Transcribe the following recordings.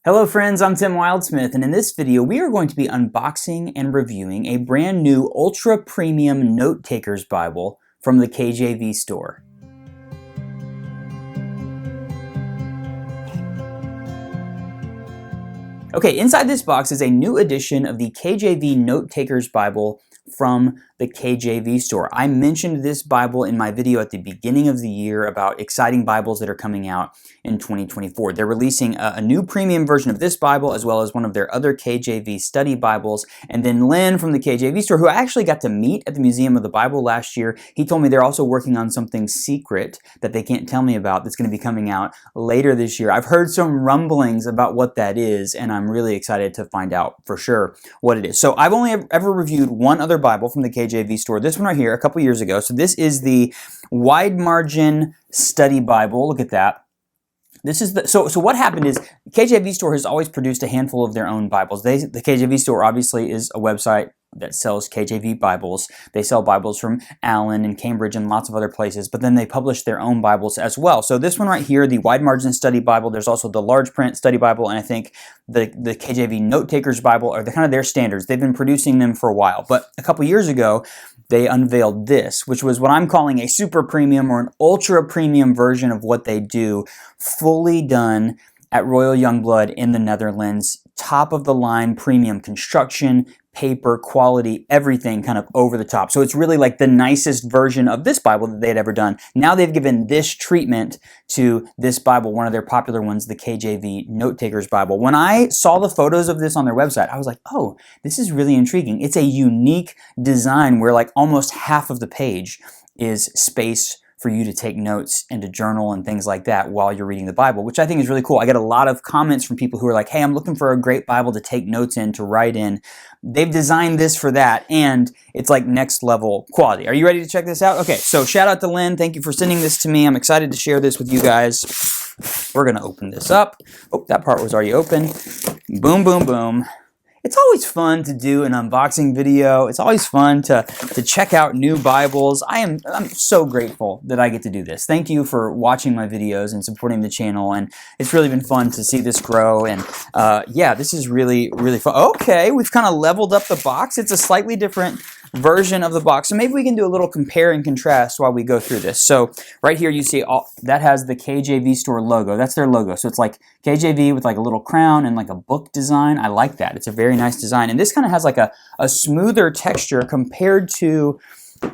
Hello friends, I'm Tim Wildsmith, and in this video we are going to be unboxing and reviewing a brand new ultra premium note-takers Bible from the KJV store. Okay, inside this box is a new edition of the KJV Note-Takers Bible from the KJV store. I mentioned this Bible in my video at the beginning of the year about exciting Bibles that are coming out in 2024. They're releasing a new premium version of this Bible as well as one of their other KJV study Bibles. And then Lynn from the KJV store, who I actually got to meet at the Museum of the Bible last year, he told me they're also working on something secret that they can't tell me about that's going to be coming out later this year. I've heard some rumblings about what that is, and I'm really excited to find out for sure what it is. So I've only ever reviewed one other Bible from the KJV store, this one right here, a couple years ago. So this is the Wide Margin Study Bible. Look at that. This is the so what happened is KJV store has always produced a handful of their own Bibles. The KJV store obviously is a website that sells KJV Bibles. They sell Bibles from Allen and Cambridge and lots of other places, but then they publish their own Bibles as well. So this one right here, the Wide Margin Study Bible, there's also the Large Print Study Bible, and I think the KJV Note Takers Bible are kind of their standards. They've been producing them for a while, but a couple years ago, they unveiled this, which was what I'm calling a super premium or an ultra premium version of what they do, fully done at Royal Youngblood in the Netherlands. Top of the line premium construction, paper, quality, everything kind of over the top. So it's really like the nicest version of this Bible that they had ever done. Now they've given this treatment to this Bible, one of their popular ones, the KJV Note Takers Bible. When I saw the photos of this on their website, I was like, oh, this is really intriguing. It's a unique design where like almost half of the page is space for you to take notes and to journal and things like that while you're reading the Bible, which I think is really cool. I get a lot of comments from people who are like, hey, I'm looking for a great Bible to take notes in, to write in. They've designed this for that, and it's like next level quality. Are you ready to check this out? Okay, so shout out to Lynn. Thank you for sending this to me. I'm excited to share this with you guys. We're going to open this up. Oh, that part was already open. Boom, boom, boom. It's always fun to do an unboxing video. It's always fun to check out new Bibles. I'm so grateful that I get to do this. Thank you for watching my videos and supporting the channel. And it's really been fun to see this grow. And yeah, this is really, really fun. Okay, we've kind of leveled up the box. It's a slightly different version of the box. So maybe we can do a little compare and contrast while we go through this. So right here you see that has the KJV store logo. That's their logo. So it's like KJV with like a little crown and like a book design. I like that. It's a very nice design. And this kind of has like a smoother texture compared to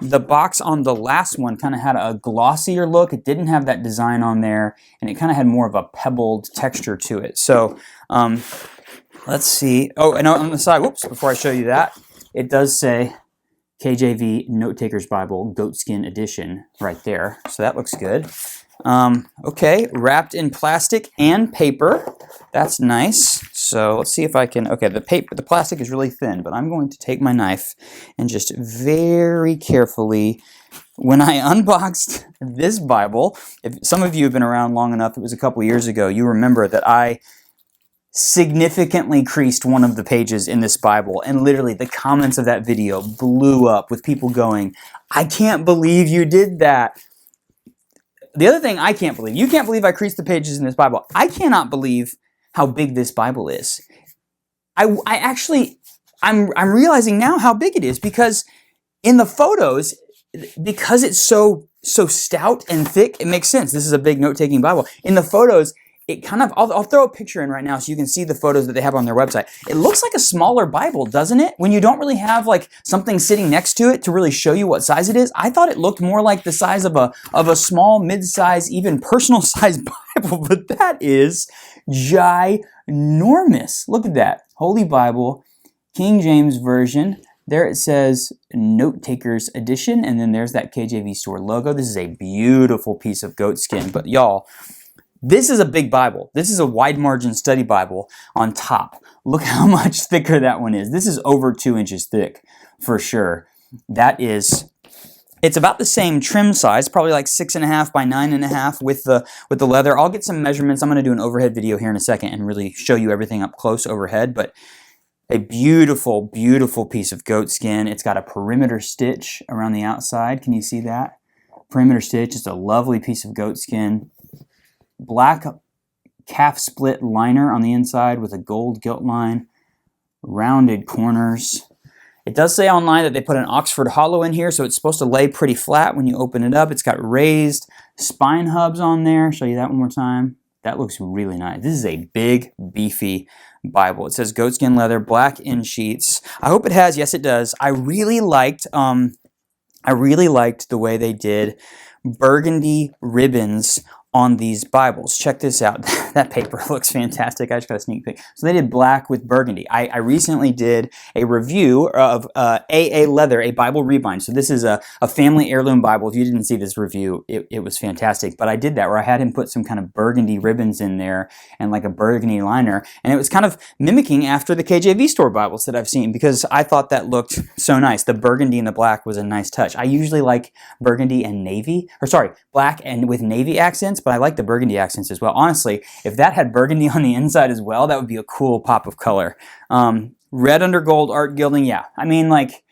the box on the last one. Kind of had a glossier look. It didn't have that design on there, and it kind of had more of a pebbled texture to it. So let's see. Oh, and on the side, whoops, before I show you that, it does say KJV Note Takers Bible Goatskin Edition right there. So that looks good. Okay, wrapped in plastic and paper. That's nice. So let's see if I can, okay, the plastic is really thin, but I'm going to take my knife and just very carefully, when I unboxed this Bible, if some of you have been around long enough, it was a couple years ago, you remember that I significantly creased one of the pages in this Bible, and literally the comments of that video blew up with people going, I can't believe you did that. The other thing I can't believe, you can't believe I creased the pages in this Bible. I cannot believe how big this Bible is. I'm realizing now how big it is, because in the photos, because it's so stout and thick, it makes sense. This is a big note-taking Bible. In the photos, it kind of, I'll throw a picture in right now so you can see the photos that they have on their website. It looks like a smaller Bible, doesn't it? When you don't really have like something sitting next to it to really show you what size it is. I thought it looked more like the size of a small, mid-size, even personal size Bible, but that is ginormous. Look at that. Holy Bible, King James Version. There it says Note Takers Edition, and then there's that KJV store logo. This is a beautiful piece of goatskin, but y'all, this is a big Bible. This is a Wide Margin Study Bible on top. Look how much thicker that one is. This is over 2 inches thick for sure. It's about the same trim size, probably like 6.5 by 9.5 with the leather. I'll get some measurements. I'm going to do an overhead video here in a second and really show you everything up close overhead. But a beautiful, beautiful piece of goatskin. It's got a perimeter stitch around the outside. Can you see that? Perimeter stitch. It's a lovely piece of goatskin. Black calf split liner on the inside with a gold gilt line, rounded corners. It does say online that they put an Oxford hollow in here, so it's supposed to lay pretty flat when you open it up. It's got raised spine hubs on there. Show you that one more time. That looks really nice. This is a big, beefy Bible. It says goatskin leather, black in sheets. I hope it has. Yes, it does. I really liked the way they did burgundy ribbons on these Bibles. Check this out. That paper looks fantastic. I just got a sneak peek. So they did black with burgundy. I recently did a review of AA Leather, a Bible rebind. So this is a family heirloom Bible. If you didn't see this review, it was fantastic. But I did that where I had him put some kind of burgundy ribbons in there and like a burgundy liner. And it was kind of mimicking after the KJV store Bibles that I've seen because I thought that looked so nice. The burgundy and the black was a nice touch. I usually like burgundy and navy, or sorry, black and with navy accents, but I like the burgundy accents as well. Honestly, if that had burgundy on the inside as well, that would be a cool pop of color. Red under gold art gilding, yeah. I mean, like,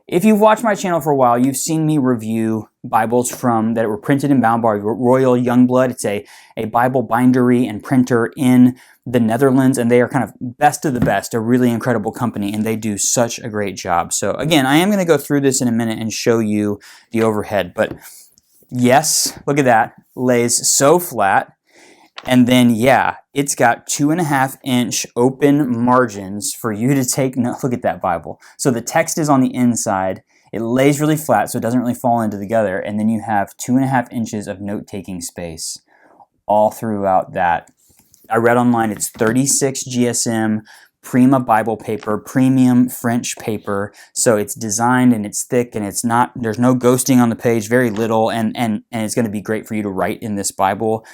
if you've watched my channel for a while, you've seen me review Bibles that were printed and bound by Royal Youngblood. It's a Bible bindery and printer in the Netherlands, and they are kind of best of the best, a really incredible company, and they do such a great job. So again, I am going to go through this in a minute and show you the overhead, but yes, look at that. Lays so flat. And then, yeah, it's got 2.5-inch open margins for you to take notes. Look at that Bible. So the text is on the inside. It lays really flat, so it doesn't really fall into together. And then you have 2.5 inches of note-taking space all throughout that. I read online it's 36 GSM Prima Bible paper, premium French paper. So it's designed and it's thick and it's not, there's no ghosting on the page, very little, and it's going to be great for you to write in this Bible.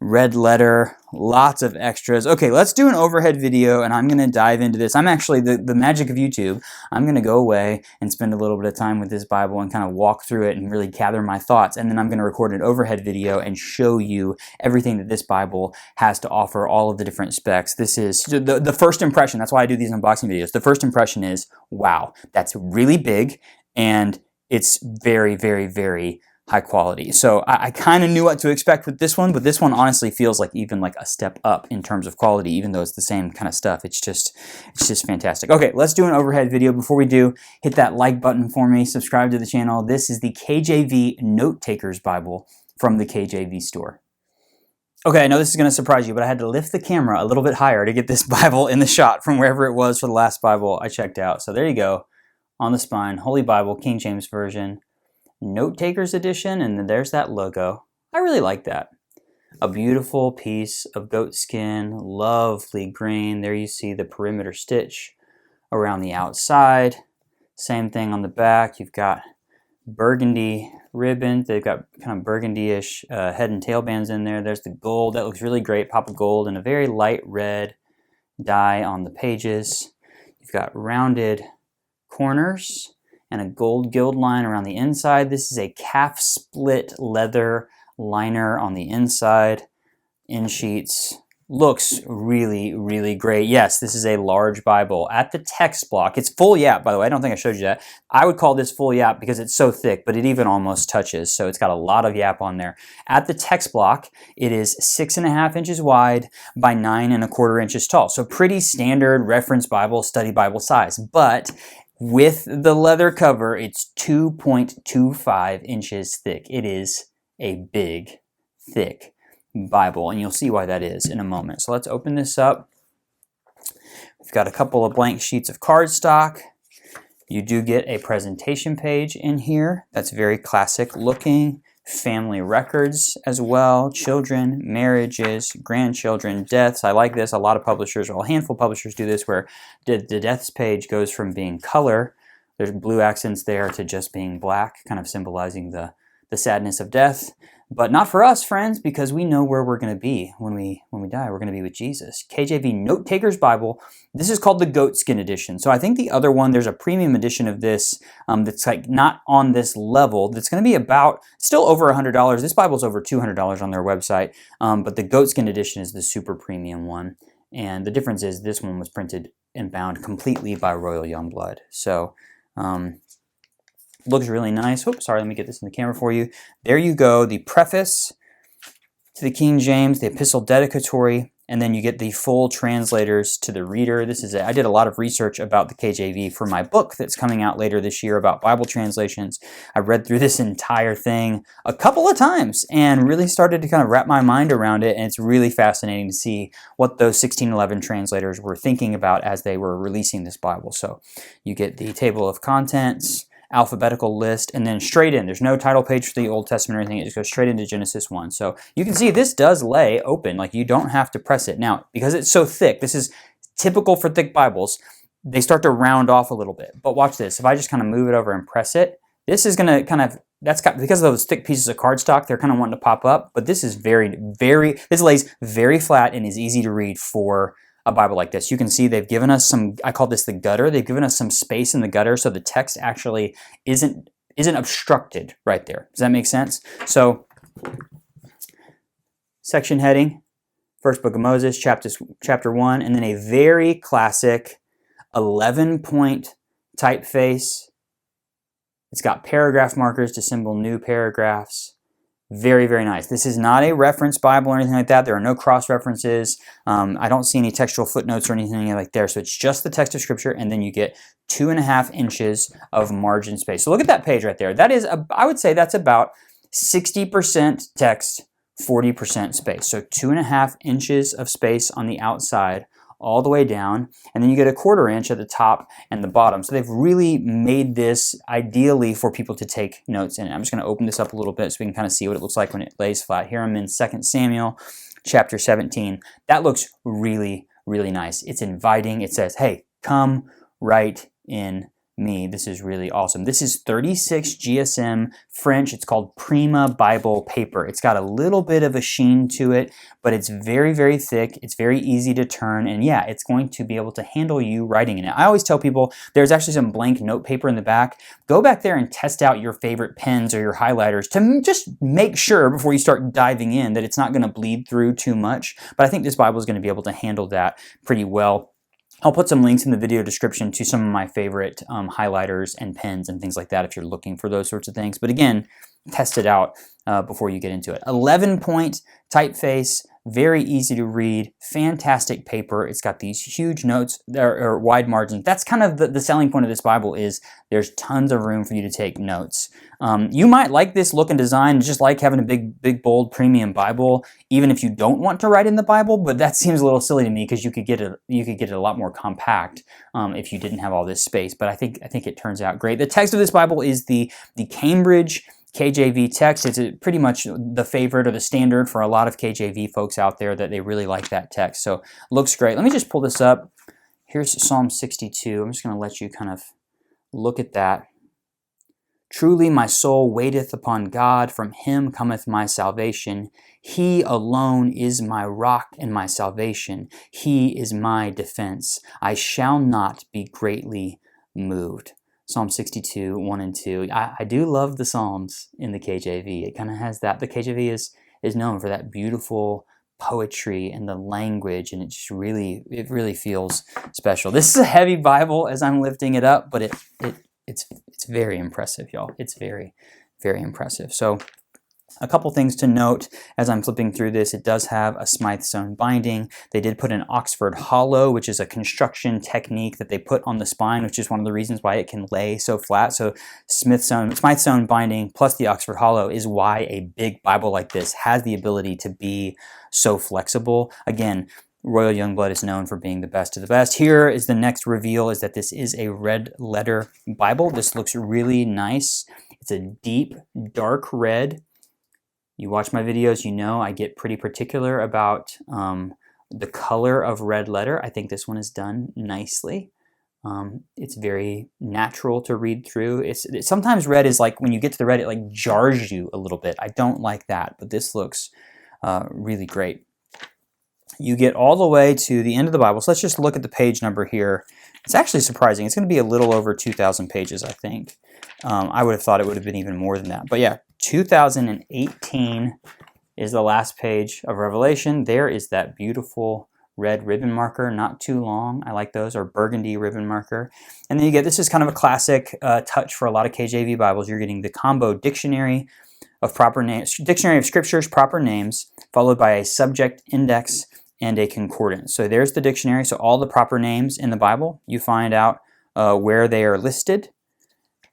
Red letter, lots of extras. Okay, let's do an overhead video and I'm going to dive into this. I'm actually, the magic of YouTube, I'm going to go away and spend a little bit of time with this Bible and kind of walk through it and really gather my thoughts. And then I'm going to record an overhead video and show you everything that this Bible has to offer, all of the different specs. This is the first impression. That's why I do these unboxing videos. The first impression is, wow, that's really big and it's very, very, very high quality. So I kind of knew what to expect with this one, but this one honestly feels like even like a step up in terms of quality, even though it's the same kind of stuff. It's just fantastic. Okay, let's do an overhead video. Before we do, hit that like button for me, subscribe to the channel. This is the KJV Note Takers Bible from the KJV store. Okay, I know this is going to surprise you, but I had to lift the camera a little bit higher to get this Bible in the shot from wherever it was for the last Bible I checked out. So there you go, on the spine, Holy Bible, King James Version. Note Takers edition, and then there's that logo. I really like that. A beautiful piece of goat skin, lovely green. There you see the perimeter stitch around the outside. Same thing on the back. You've got burgundy ribbons. They've got kind of burgundy-ish head and tail bands in there. There's the gold. That looks really great. Pop of gold and a very light red dye on the pages. You've got rounded corners and a gold gild line around the inside. This is a calf split leather liner on the inside. In sheets. Looks really, really great. Yes, this is a large Bible. At the text block, it's full yap, by the way. I don't think I showed you that. I would call this full yap because it's so thick, but it even almost touches. So it's got a lot of yap on there. At the text block, it is 6.5 inches wide by 9.25 inches tall. So pretty standard reference Bible, study Bible size. But with the leather cover, it's 2.25 inches thick. It is a big, thick Bible, and you'll see why that is in a moment. So let's open this up. We've got a couple of blank sheets of cardstock. You do get a presentation page in here. That's very classic looking. Family records as well, children, marriages, grandchildren, deaths. I like this. A lot of publishers, or a handful of publishers do this, where the deaths page goes from being color, there's blue accents there, to just being black, kind of symbolizing the sadness of death. But not for us, friends, because we know where we're going to be when we die. We're going to be with Jesus. KJV Note Takers Bible. This is called the Goatskin Edition. So I think the other one, there's a premium edition of this that's like not on this level. That's going to be about, still over $100. This Bible's over $200 on their website. But the Goatskin Edition is the super premium one. And the difference is this one was printed and bound completely by Royal Youngblood. So looks really nice. Oops, sorry, let me get this in the camera for you. There you go, the preface to the King James, the epistle dedicatory, and then you get the full translators to the reader. I did a lot of research about the KJV for my book that's coming out later this year about Bible translations. I read through this entire thing a couple of times and really started to kind of wrap my mind around it, and it's really fascinating to see what those 1611 translators were thinking about as they were releasing this Bible. So you get the table of contents, alphabetical list, and then straight in. There's no title page for the Old Testament or anything. It just goes straight into Genesis 1. So you can see this does lay open. Like, you don't have to press it. Now, because it's so thick, this is typical for thick Bibles, they start to round off a little bit. But watch this. If I just kind of move it over and press it, this is going to kind of, because of those thick pieces of cardstock, they're kind of wanting to pop up. But this is this lays very flat and is easy to read for a Bible like this. You can see they've given us some, I call this the gutter. They've given us some space in the gutter so the text actually isn't obstructed right there. Does that make sense? So, section heading, First Book of Moses, chapter 1, and then a very classic 11-point typeface. It's got paragraph markers to symbol new paragraphs. Very, very nice. This is not a reference Bible or anything like that. There are no cross-references. I don't see any textual footnotes or anything like there. So it's just the text of Scripture, and then you get 2.5 inches of margin space. So look at that page right there. That is, I would say that's about 60% text, 40% space. So 2.5 inches of space on the outside, all the way down, and then you get a 1/4 inch at the top and the bottom. So they've really made this ideally for people to take notes in it. I'm just going to open this up a little bit so we can kind of see what it looks like when it lays flat. Here I'm in 2 Samuel chapter 17. That looks really, really nice. It's inviting. It says, hey, come right in me. This is really awesome. This is 36 GSM French. It's called Prima Bible paper. It's got a little bit of a sheen to it, but it's very, very thick. It's very easy to turn, and yeah, it's going to be able to handle you writing in it. I always tell people there's actually some blank note paper in the back. Go back there and test out your favorite pens or your highlighters to just make sure before you start diving in that it's not going to bleed through too much. But I think this Bible is going to be able to handle that pretty well. I'll put some links in the video description to some of my favorite highlighters and pens and things like that if you're looking for those sorts of things. But again, test it out before you get into it. 11-point typeface, very easy to read, fantastic paper. It's got these huge notes or wide margins. That's kind of the selling point of this Bible is there's tons of room for you to take notes. You might like this look and design, just like having a big, bold, premium Bible, even if you don't want to write in the Bible, but that seems a little silly to me because you could get it a lot more compact if you didn't have all this space, but I think it turns out great. The text of this Bible is the Cambridge KJV text. It's pretty much the favorite or the standard for a lot of KJV folks out there that they really like that text. So looks great. Let me just pull this up. Here's Psalm 62. I'm just going to let you kind of look at that. Truly my soul waiteth upon God, from him cometh my salvation. He alone is my rock and my salvation. He is my defense. I shall not be greatly moved. Psalm 62, 1 and 2. I do love the Psalms in the KJV. It kind of has that. The KJV is known for that beautiful poetry and the language, and it really feels special. This is a heavy Bible as I'm lifting it up, but it's very impressive, y'all. It's very, very impressive. So a couple things to note as I'm flipping through this. It does have a Smythe sewn binding. They did put an Oxford hollow, which is a construction technique that they put on the spine, which is one of the reasons why it can lay so flat. So Smythe sewn binding plus the Oxford hollow is why a big Bible like this has the ability to be so flexible. Again, Royal Youngblood is known for being the best of the best. Here is the next reveal, is that this is a red letter Bible. This looks really nice. It's a deep, dark red. You watch my videos, you know I get pretty particular about the color of red letter. I think this one is done nicely. It's very natural to read through. Sometimes red is like, when you get to the red, it like jars you a little bit. I don't like that, but this looks really great. You get all the way to the end of the Bible. So let's just look at the page number here. It's actually surprising. It's going to be a little over 2,000 pages, I think. I would have thought it would have been even more than that. But yeah, 2018 is the last page of Revelation. There is that beautiful red ribbon marker, not too long. I like those, or burgundy ribbon marker. And then you get, this is kind of a classic touch for a lot of KJV Bibles. You're getting the combo dictionary of proper names, dictionary of scriptures, proper names, followed by a subject index and a concordance. So there's the dictionary. So all the proper names in the Bible, you find out where they are listed.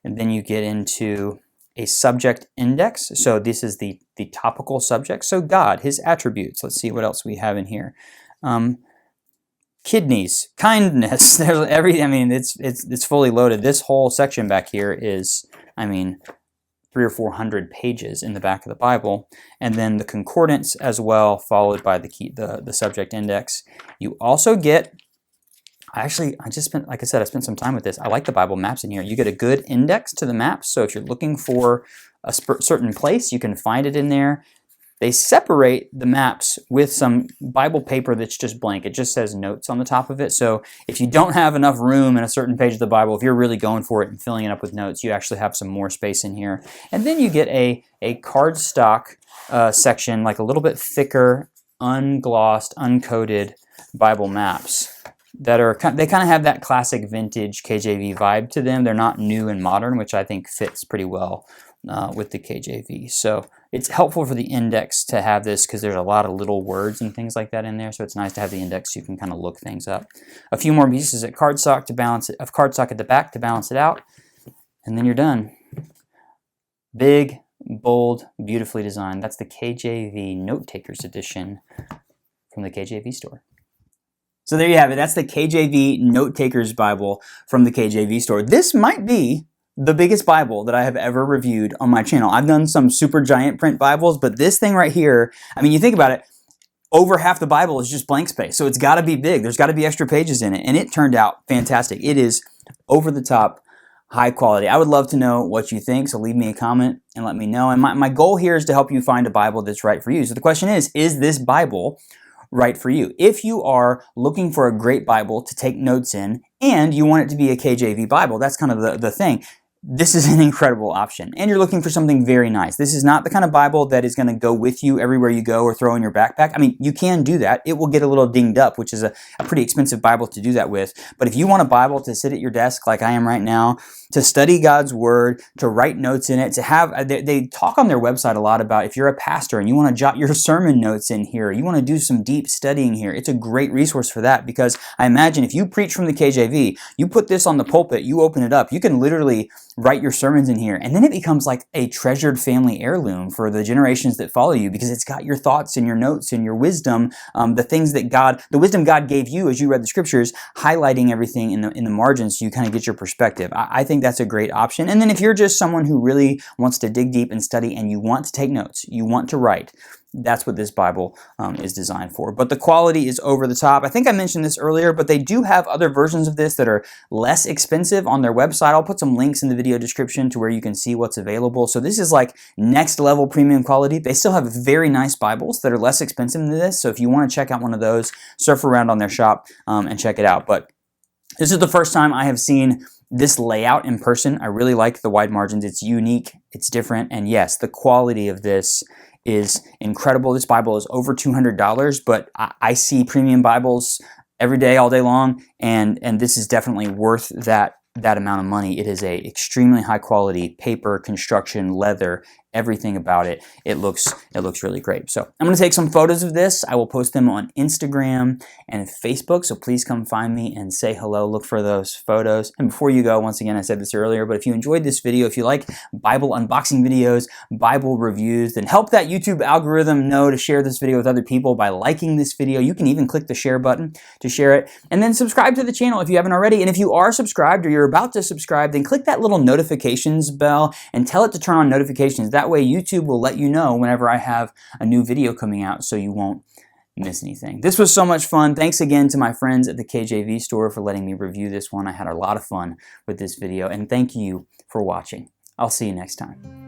And then you get into a subject index. So this is the topical subject. So God, his attributes. Let's see what else we have in here. Kidneys, kindness. There's every. I mean, it's fully loaded. This whole section back here is, I mean, 300 or 400 pages in the back of the Bible, and then the concordance as well, followed by the subject index. You also get. I just spent, like I said, I spent some time with this. I like the Bible maps in here. You get a good index to the maps. So if you're looking for a certain place, you can find it in there. They separate the maps with some Bible paper that's just blank. It just says notes on the top of it. So if you don't have enough room in a certain page of the Bible, if you're really going for it and filling it up with notes, you actually have some more space in here. And then you get a cardstock section, like a little bit thicker, unglossed, uncoated Bible maps that they kind of have that classic vintage KJV vibe to them. They're not new and modern, which I think fits pretty well with the KJV. So it's helpful for the index to have this because there's a lot of little words and things like that in there. So it's nice to have the index so you can kind of look things up. A few more pieces of cardstock at the back to balance it out, and then you're done. Big, bold, beautifully designed. That's the KJV Note Takers edition from the KJV store. So there you have it. That's the KJV Note Takers Bible from the KJV store. This might be the biggest Bible that I have ever reviewed on my channel. I've done some super giant print Bibles, but this thing right here, I mean, you think about it, over half the Bible is just blank space. So it's got to be big. There's got to be extra pages in it. And it turned out fantastic. It is over the top, high quality. I would love to know what you think. So leave me a comment and let me know. And my goal here is to help you find a Bible that's right for you. So the question is this Bible right for you? If you are looking for a great Bible to take notes in and you want it to be a KJV Bible, that's kind of the thing. This is an incredible option. And you're looking for something very nice. This is not the kind of Bible that is going to go with you everywhere you go or throw in your backpack. I mean, you can do that. It will get a little dinged up, which is a pretty expensive Bible to do that with. But if you want a Bible to sit at your desk like I am right now, to study God's Word, to write notes in it, to have, they talk on their website a lot about if you're a pastor and you want to jot your sermon notes in here, you want to do some deep studying here, it's a great resource for that, because I imagine if you preach from the KJV, you put this on the pulpit, you open it up, you can literally write your sermons in here, and then it becomes like a treasured family heirloom for the generations that follow you, because it's got your thoughts and your notes and your wisdom, the things that the wisdom God gave you as you read the scriptures, highlighting everything in the margins so you kind of get your perspective. I think that's a great option. And then if you're just someone who really wants to dig deep and study and you want to take notes, you want to write, that's what this Bible is designed for. But the quality is over the top. I think I mentioned this earlier, but they do have other versions of this that are less expensive on their website. I'll put some links in the video description to where you can see what's available. So this is like next level premium quality. They still have very nice Bibles that are less expensive than this. So if you want to check out one of those, surf around on their shop and check it out. But this is the first time I have seen this layout in person. I really like the wide margins. It's unique, it's different, and yes, the quality of this is incredible. This Bible is over $200, but I see premium Bibles every day, all day long, and this is definitely worth that amount of money. It is a extremely high quality paper, construction, leather, everything about it. It looks really great. So I'm going to take some photos of this. I will post them on Instagram and Facebook. So please come find me and say hello. Look for those photos. And before you go, once again, I said this earlier, but if you enjoyed this video, if you like Bible unboxing videos, Bible reviews, then help that YouTube algorithm know to share this video with other people by liking this video. You can even click the share button to share it, and then subscribe to the channel if you haven't already. And if you are subscribed or you're about to subscribe, then click that little notifications bell and tell it to turn on notifications. That way YouTube will let you know whenever I have a new video coming out so you won't miss anything. This was so much fun. Thanks again to my friends at the KJV store for letting me review this one. I had a lot of fun with this video, and thank you for watching. I'll see you next time.